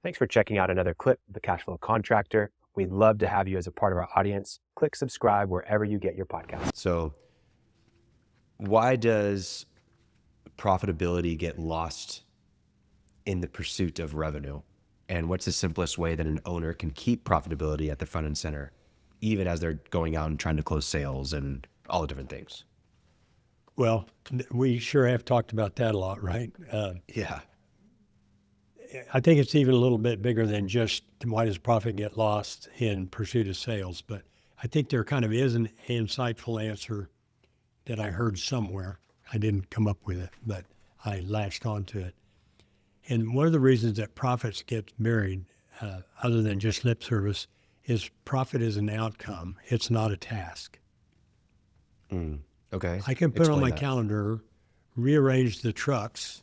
Thanks for checking out another clip of the Cashflow Contractor. We'd love to have you as a part of our audience. Click subscribe wherever you get your podcasts. So why does profitability get lost in the pursuit of revenue? And what's the simplest way that an owner can keep profitability at the front and center, even as they're going out and trying to close sales and all the different things? Well, we sure have talked about that a lot, right? Yeah. I think it's even a little bit bigger than just why does profit get lost in pursuit of sales. But I think there kind of is an insightful answer that I heard somewhere. I didn't come up with it, but I latched onto it. And one of the reasons that profits get buried, other than just lip service, is profit is an outcome. It's not a task. Okay. I can put on my calendar, rearrange the trucks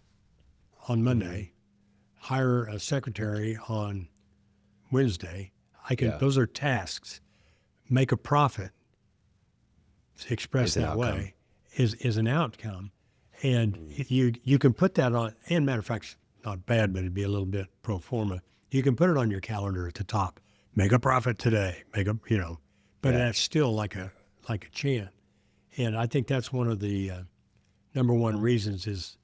on Monday, hire a secretary on Wednesday. Those are tasks. Make a profit, expressed that way, is an outcome. And you can put that on, and matter of fact, it's not bad, but it'd be a little bit pro forma. You can put it on your calendar at the top. Make a profit today. But that's still like a chant. And I think that's one of the number one reasons is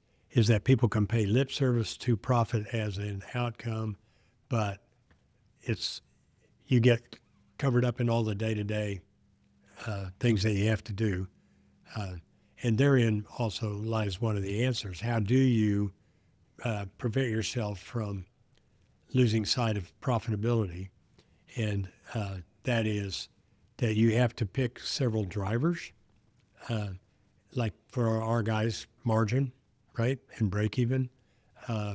that people can pay lip service to profit as an outcome, but you get covered up in all the day-to-day things that you have to do. And therein also lies one of the answers. How do you prevent yourself from losing sight of profitability? And that is that you have to pick several drivers. Like for our guys, margin, right, and break even.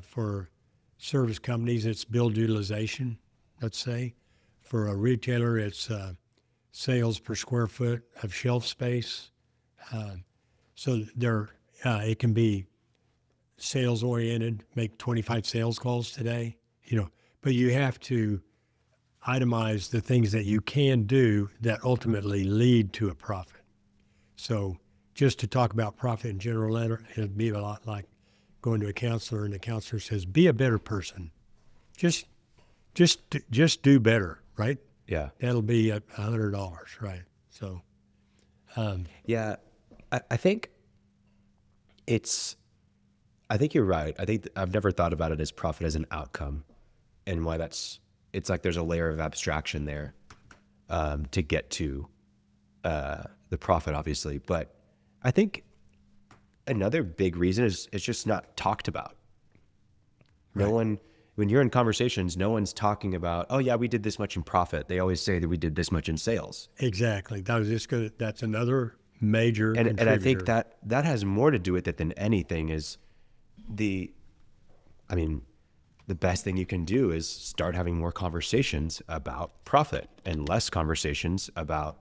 For service companies, it's build utilization, let's say. For a retailer, it's sales per square foot of shelf space. So it can be sales oriented, make 25 sales calls today, but you have to itemize the things that you can do that ultimately lead to a profit. So just to talk about profit in general, it'd be a lot like going to a counselor and the counselor says, be a better person. Just do better, right? Yeah. That'll be $100, right? So, yeah, I think you're right. I think I've never thought about it as profit as an outcome, and why it's like there's a layer of abstraction there to get to the profit, obviously. But I think another big reason is it's just not talked about. Right. When you're in conversations, no one's talking about, oh yeah, we did this much in profit. They always say that we did this much in sales. Exactly. That's another major contributor. And I think that has more to do with it than anything is the best thing you can do is start having more conversations about profit and less conversations about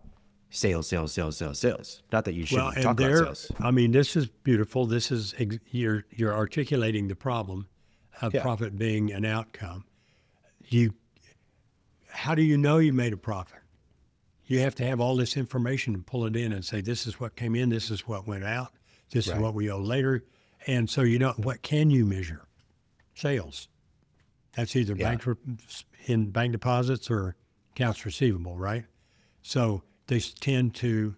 sales. Not that you shouldn't talk about sales. I mean, this is beautiful. This is, you're articulating the problem of profit being an outcome. How do you know you made a profit? You have to have all this information and pull it in and say, this is what came in, this is what went out, this is what we owe later. And so what can you measure? Sales. That's either bank deposits or accounts receivable, right? So they tend to,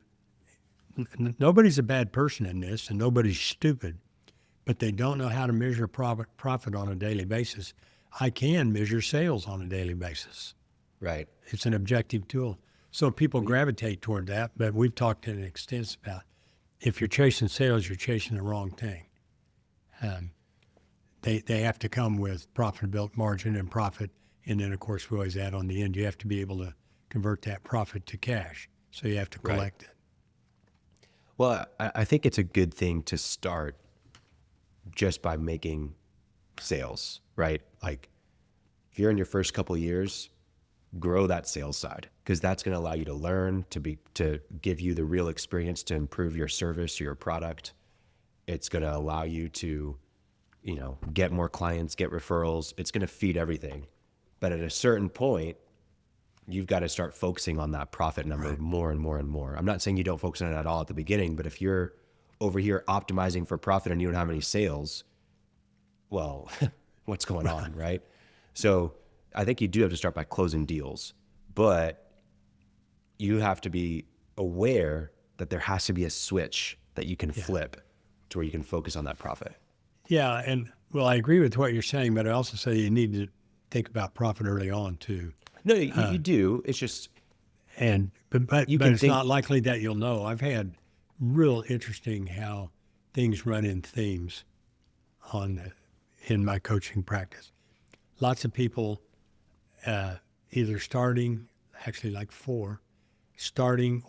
nobody's a bad person in this and nobody's stupid, but they don't know how to measure profit on a daily basis. I can measure sales on a daily basis. Right. It's an objective tool. So people gravitate toward that, but we've talked to an extent about if you're chasing sales, you're chasing the wrong thing. They have to come with profitability, margin, and profit. And then, of course, we always add on the end, you have to be able to convert that profit to cash. So you have to collect it. Well, I think it's a good thing to start just by making sales, right? Like if you're in your first couple of years, grow that sales side, because that's going to allow you to learn, to give you the real experience to improve your service or your product. It's going to allow you to, get more clients, get referrals. It's going to feed everything. But at a certain point, you've got to start focusing on that profit number more and more and more. I'm not saying you don't focus on it at all at the beginning, but if you're over here optimizing for profit and you don't have any sales, well, what's going on, right? So I think you do have to start by closing deals, but you have to be aware that there has to be a switch that you can flip to where you can focus on that profit. Yeah, and well, I agree with what you're saying, but I also say you need to think about profit early on too. No, you do. It's just, But You can it's think- not likely that you'll know. I've had real interesting how things run in themes in my coaching practice. Lots of people either starting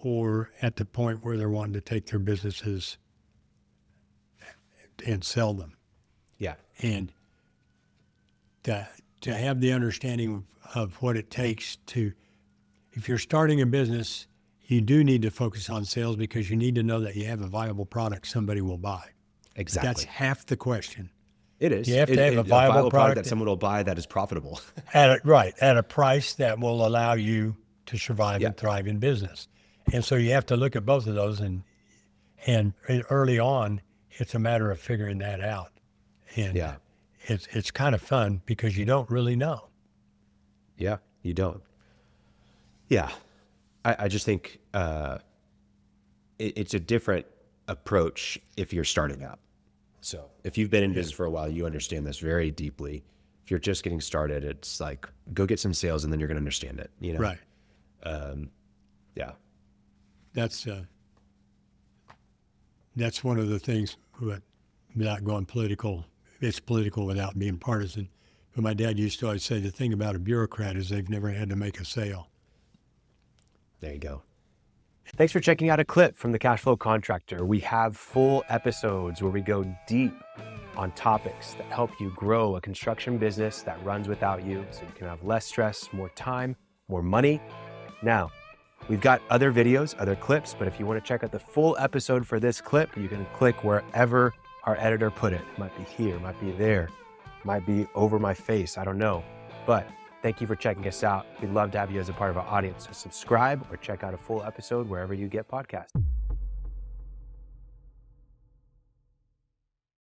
or at the point where they're wanting to take their businesses and sell them. yeah, And to have the understanding of what it takes to, if you're starting a business, you do need to focus on sales because you need to know that you have a viable product somebody will buy. exactly. That's half the question. It is. You have to have a viable product that someone will buy that is profitable. At a price that will allow you to survive and thrive in business. And so you have to look at both of those, and early on, it's a matter of figuring that out. And it's kind of fun because you don't really know. Yeah, you don't. Yeah, I just think it's a different approach if you're starting out. So if you've been in business for a while, you understand this very deeply. If you're just getting started, it's like, go get some sales and then you're going to understand it, you know? Right. Yeah. That's one of the things, without going political, it's political without being partisan. But my dad used to always say the thing about a bureaucrat is they've never had to make a sale. There you go. Thanks for checking out a clip from the Cashflow Contractor. We have full episodes where we go deep on topics that help you grow a construction business that runs without you so you can have less stress, more time, more money. Now, we've got other videos, other clips, but if you want to check out the full episode for this clip, you can click wherever our editor put it. It might be here, it might be there, it might be over my face, I don't know. But thank you for checking us out. We'd love to have you as a part of our audience. So subscribe or check out a full episode wherever you get podcasts.